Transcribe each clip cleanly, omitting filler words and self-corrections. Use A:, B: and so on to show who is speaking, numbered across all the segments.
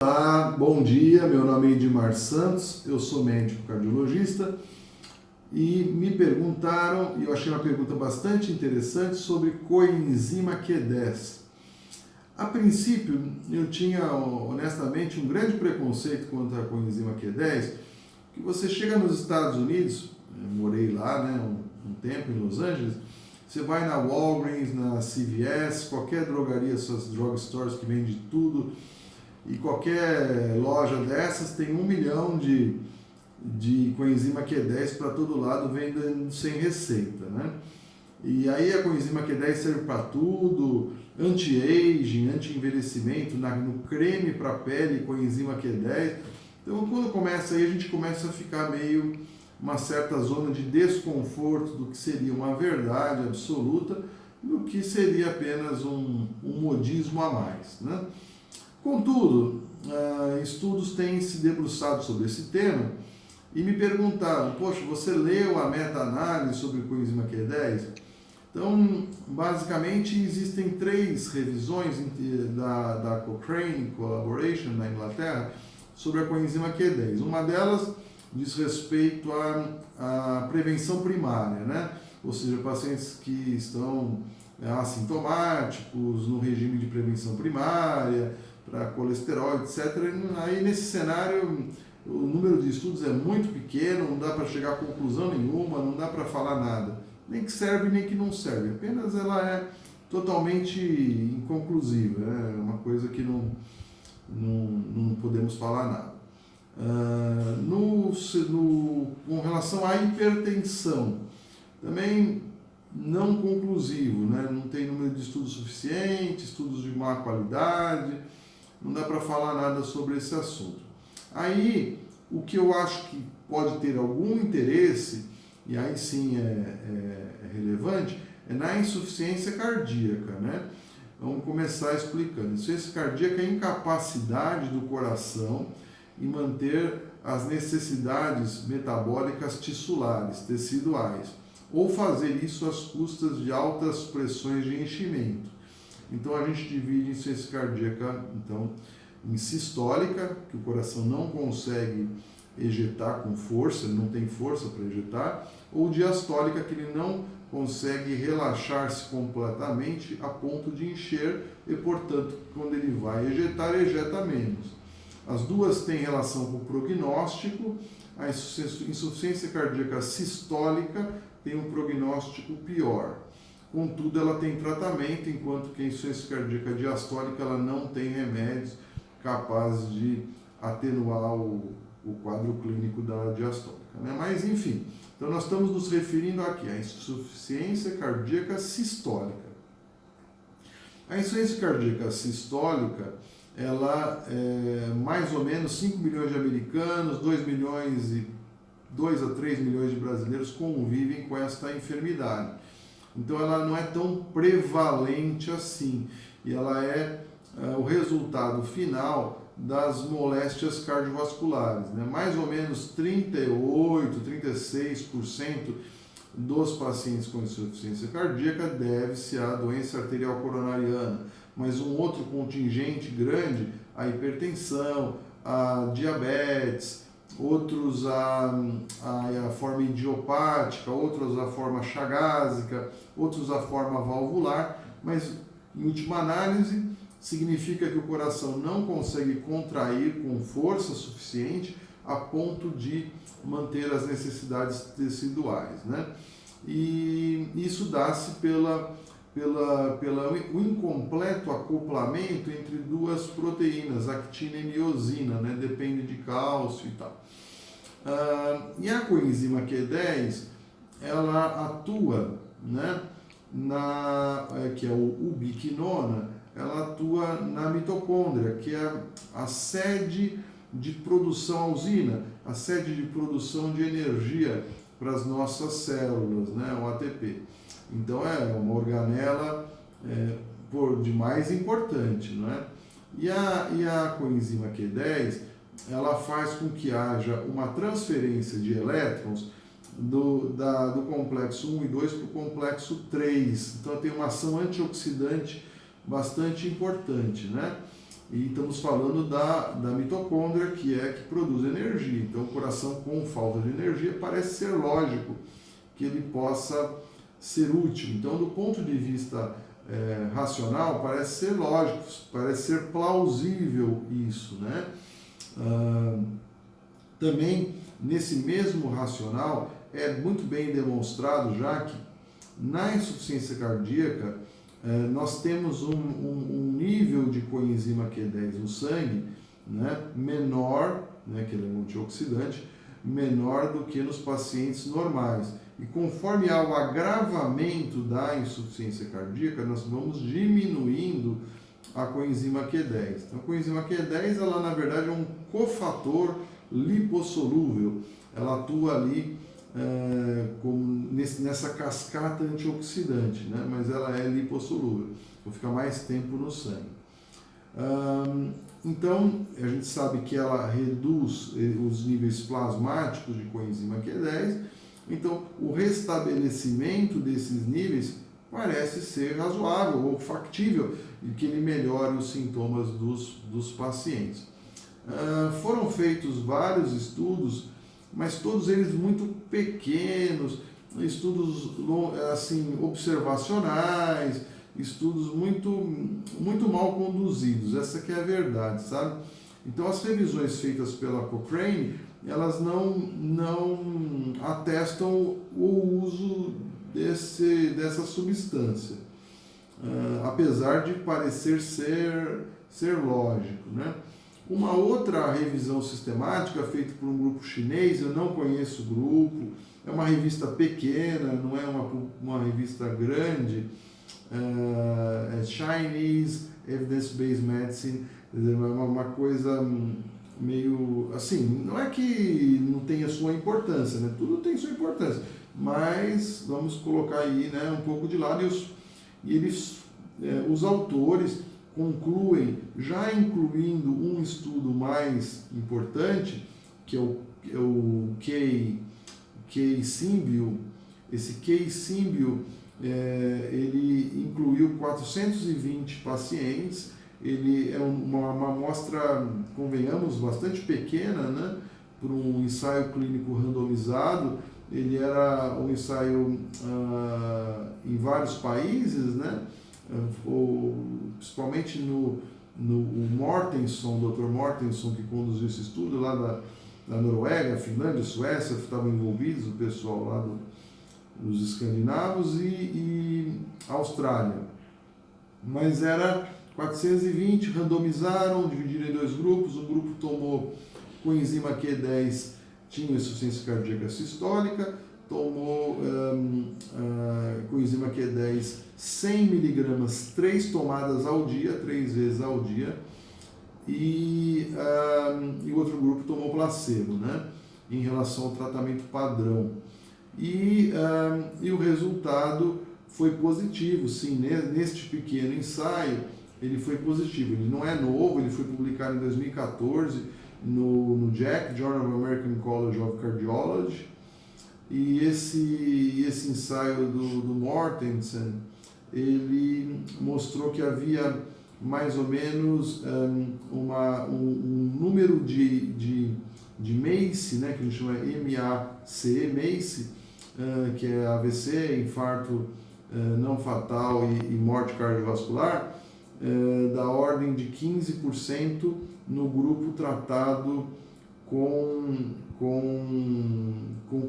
A: Olá, bom dia, meu nome é Edmar Santos, eu sou médico cardiologista e me perguntaram, e eu achei uma pergunta bastante interessante, sobre coenzima Q10. A princípio, eu tinha honestamente um grande preconceito contra a coenzima Q10, que você chega nos Estados Unidos, eu morei lá, né, um tempo em Los Angeles, você vai na Walgreens, na CVS, qualquer drogaria, essas drugstores que vende tudo, e qualquer loja dessas tem 1 milhão de coenzima Q10 para todo lado, vendendo sem receita, né? E aí a coenzima Q10 serve para tudo, anti-aging, anti-envelhecimento, no creme para pele, coenzima Q10. Então quando começa aí, a gente começa a ficar meio uma certa zona de desconforto do que seria uma verdade absoluta, do que seria apenas um modismo a mais, né? Contudo, estudos têm se debruçado sobre esse tema e me perguntaram, poxa, você leu a meta-análise sobre coenzima Q10? Então, basicamente, existem 3 revisões da Cochrane Collaboration na Inglaterra sobre a coenzima Q10. Uma delas diz respeito à prevenção primária, né? Ou seja, pacientes que estão assintomáticos, no regime de prevenção primária, para colesterol, etc. Aí nesse cenário o número de estudos é muito pequeno, não dá para chegar a conclusão nenhuma, não dá para falar nada. Nem que serve, nem que não serve. Apenas ela é totalmente inconclusiva, é uma coisa que não podemos falar nada. Com relação à hipertensão, também não conclusivo, né? Não tem número de estudos suficiente, estudos de má qualidade, não dá para falar nada sobre esse assunto. Aí, o que eu acho que pode ter algum interesse, e aí sim é relevante, é na insuficiência cardíaca, né? Vamos começar explicando. Insuficiência cardíaca é a incapacidade do coração em manter as necessidades metabólicas tissulares, teciduais, ou fazer isso às custas de altas pressões de enchimento. Então a gente divide insuficiência cardíaca então, em sistólica, que o coração não consegue ejetar com força, ele não tem força para ejetar, ou diastólica, que ele não consegue relaxar-se completamente a ponto de encher e, portanto, quando ele vai ejetar, ejeta menos. As duas têm relação com o prognóstico. A insuficiência cardíaca sistólica tem um prognóstico pior. Contudo, ela tem tratamento, enquanto que a insuficiência cardíaca diastólica ela não tem remédios capazes de atenuar o quadro clínico da diastólica, né? Mas, enfim, então nós estamos nos referindo aqui à insuficiência cardíaca sistólica. A insuficiência cardíaca sistólica, ela é mais ou menos 5 milhões de americanos, 2 a 3 milhões de brasileiros convivem com esta enfermidade. Então ela não é tão prevalente assim, e ela é o resultado final das moléstias cardiovasculares, né? Mais ou menos 38, 36% dos pacientes com insuficiência cardíaca deve-se à doença arterial coronariana, mas um outro contingente grande, a hipertensão, a diabetes, outros a forma idiopática, outros a forma chagásica, outros a forma valvular, mas em última análise significa que o coração não consegue contrair com força suficiente a ponto de manter as necessidades teciduais, né? E isso dá-se pelo incompleto acoplamento entre duas proteínas, actina e miosina, né? Depende de cálcio e tal. E a coenzima Q10, ela atua, né, que é o ubiquinona, ela atua na mitocôndria, que é a sede de produção, a usina, a sede de produção de energia para as nossas células, né, o ATP. Então é uma organela por demais importante, não é? E a coenzima Q10, ela faz com que haja uma transferência de elétrons do complexo 1 e 2 para o complexo 3. Então tem uma ação antioxidante bastante importante, né? e estamos falando da mitocôndria, que produz energia. Então, o coração com falta de energia parece ser lógico que ele possa ser útil. Então, do ponto de vista racional, parece ser lógico, parece ser plausível isso, né? Também, nesse mesmo racional, é muito bem demonstrado já que na insuficiência cardíaca nós temos um nível de coenzima Q10 no sangue, né, menor, né, que ele é antioxidante, menor do que nos pacientes normais. E conforme há o agravamento da insuficiência cardíaca, nós vamos diminuindo a coenzima Q10. Então, a coenzima Q10, ela na verdade é um cofator lipossolúvel. Ela atua ali nessa cascata antioxidante, né? Mas ela é lipossolúvel, então fica mais tempo no sangue. Então, a gente sabe que ela reduz os níveis plasmáticos de coenzima Q10, então o restabelecimento desses níveis parece ser razoável ou factível e que ele melhore os sintomas dos pacientes. Foram feitos vários estudos, mas todos eles muito pequenos, estudos assim, observacionais, estudos muito mal conduzidos, essa que é a verdade, sabe? Então, as revisões feitas pela Cochrane, elas não atestam o uso dessa substância, apesar de parecer ser lógico, né? Uma outra revisão sistemática feita por um grupo chinês, eu não conheço o grupo, é uma revista pequena, não é uma revista grande, é Chinese Evidence-Based Medicine, é uma coisa meio assim, não é que não tenha sua importância, né? Tudo tem sua importância, mas vamos colocar aí, né, um pouco de lado, os autores concluem, já incluindo um estudo mais importante, que é o K-Symbio. Esse K-Symbio, ele incluiu 420 pacientes, ele é uma amostra, convenhamos, bastante pequena, né, para um ensaio clínico randomizado. Ele era um ensaio em vários países, né, principalmente no Mortenson, o Dr. Mortenson, que conduziu esse estudo lá da Noruega, Finlândia, Suécia, estavam envolvidos, o pessoal lá dos escandinavos e Austrália. Mas era 420, randomizaram, dividiram em dois grupos, um grupo tomou coenzima Q10, tinha insuficiência cardíaca sistólica, tomou coenzima Q10 100 miligramas, 3 tomadas ao dia, 3 vezes ao dia, e o outro grupo tomou placebo, né, em relação ao tratamento padrão. E o resultado foi positivo, sim, neste pequeno ensaio, ele foi positivo. Ele não é novo, ele foi publicado em 2014 no JACC, Journal of American College of Cardiology, e esse ensaio do Mortensen, ele mostrou que havia mais ou menos um número de MACE, né, que a gente chama MACE, que é AVC, infarto não fatal e morte cardiovascular, da ordem de 15% no grupo tratado com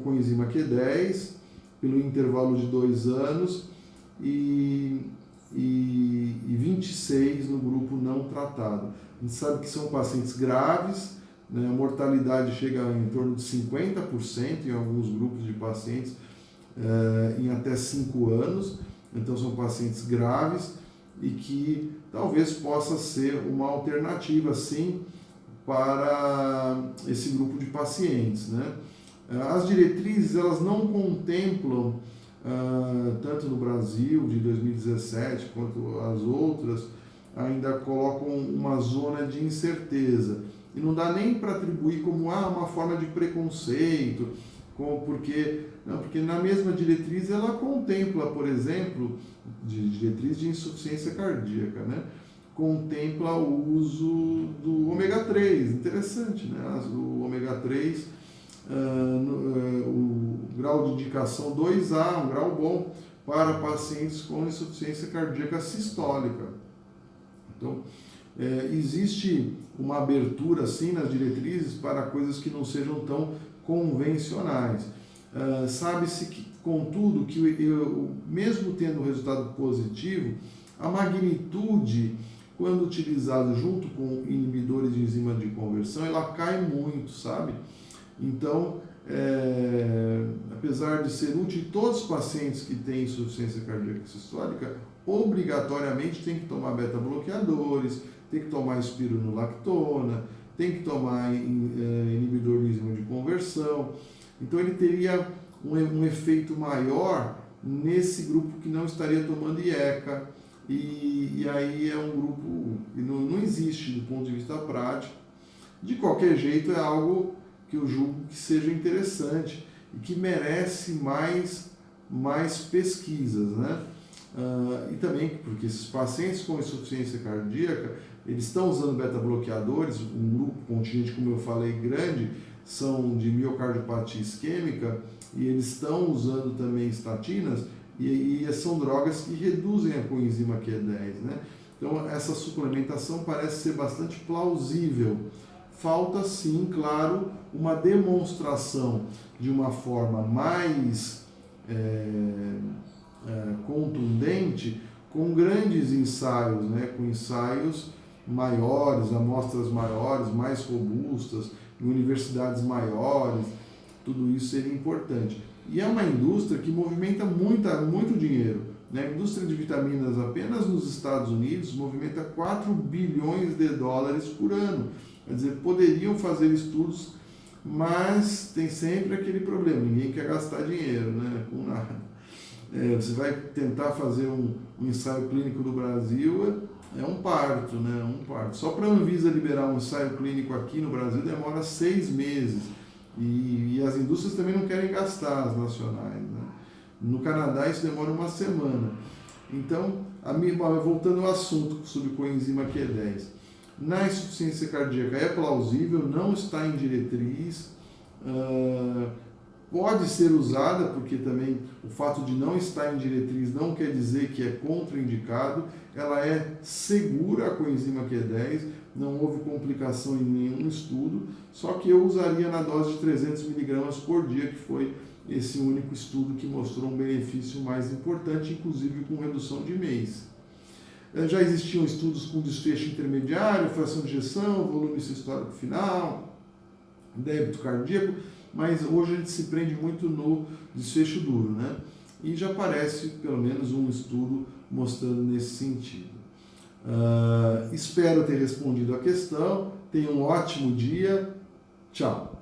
A: coenzima Q10 pelo intervalo de 2 anos e 26 no grupo não tratado. A gente sabe que são pacientes graves, né? A mortalidade chega em torno de 50% em alguns grupos de pacientes em até 5 anos, então são pacientes graves e que talvez possa ser uma alternativa, sim, para esse grupo de pacientes, né? As diretrizes, elas não contemplam, tanto no Brasil de 2017 quanto as outras, ainda colocam uma zona de incerteza. E não dá nem para atribuir como uma forma de preconceito, porque na mesma diretriz ela contempla, por exemplo, diretriz de insuficiência cardíaca, né? contempla o uso do ômega 3. Interessante, né? O ômega 3, o grau de indicação 2A, um grau bom para pacientes com insuficiência cardíaca sistólica. Então, existe uma abertura assim nas diretrizes para coisas que não sejam tão convencionais. Sabe-se que, contudo, que mesmo tendo um resultado positivo, a magnitude, quando utilizado junto com inibidores de enzima de conversão, ela cai muito, sabe? Então, apesar de ser útil, todos os pacientes que têm insuficiência cardíaca sistólica, obrigatoriamente tem que tomar beta-bloqueadores, tem que tomar espironolactona, tem que tomar inibidor de enzima de conversão. Então ele teria um efeito maior nesse grupo que não estaria tomando IECA, e aí é um grupo que não existe do ponto de vista prático. De qualquer jeito, é algo que eu julgo que seja interessante e que merece mais pesquisas, né? E também porque esses pacientes com insuficiência cardíaca, eles estão usando beta-bloqueadores, um grupo contingente, como eu falei, grande, são de miocardiopatia isquêmica, e eles estão usando também estatinas, e são drogas que reduzem a coenzima Q10, né? Então, essa suplementação parece ser bastante plausível. Falta, sim, claro, uma demonstração de uma forma mais contundente, com grandes ensaios, né? Com ensaios maiores, amostras maiores, mais robustas, em universidades maiores, tudo isso seria importante. E é uma indústria que movimenta muito dinheiro, né? A indústria de vitaminas apenas nos Estados Unidos movimenta 4 bilhões de dólares por ano. Quer dizer, poderiam fazer estudos, mas tem sempre aquele problema, ninguém quer gastar dinheiro, né? Com nada. Você vai tentar fazer um ensaio clínico no Brasil, é um parto, né? Um parto. Só para a Anvisa liberar um ensaio clínico aqui no Brasil demora 6 meses. E as indústrias também não querem gastar, as nacionais, né? No Canadá isso demora 1 semana. Então, voltando ao assunto sobre coenzima Q10. Na insuficiência cardíaca é plausível, não está em diretriz, pode ser usada, porque também o fato de não estar em diretriz não quer dizer que é contraindicado, ela é segura, a coenzima Q10, não houve complicação em nenhum estudo, só que eu usaria na dose de 300 mg por dia, que foi esse único estudo que mostrou um benefício mais importante, inclusive com redução de MACE. Já existiam estudos com desfecho intermediário, fração de ejeção, volume sistólico final, débito cardíaco, mas hoje a gente se prende muito no desfecho duro, né? E já aparece pelo menos um estudo mostrando nesse sentido. Espero ter respondido a questão. Tenha um ótimo dia. Tchau.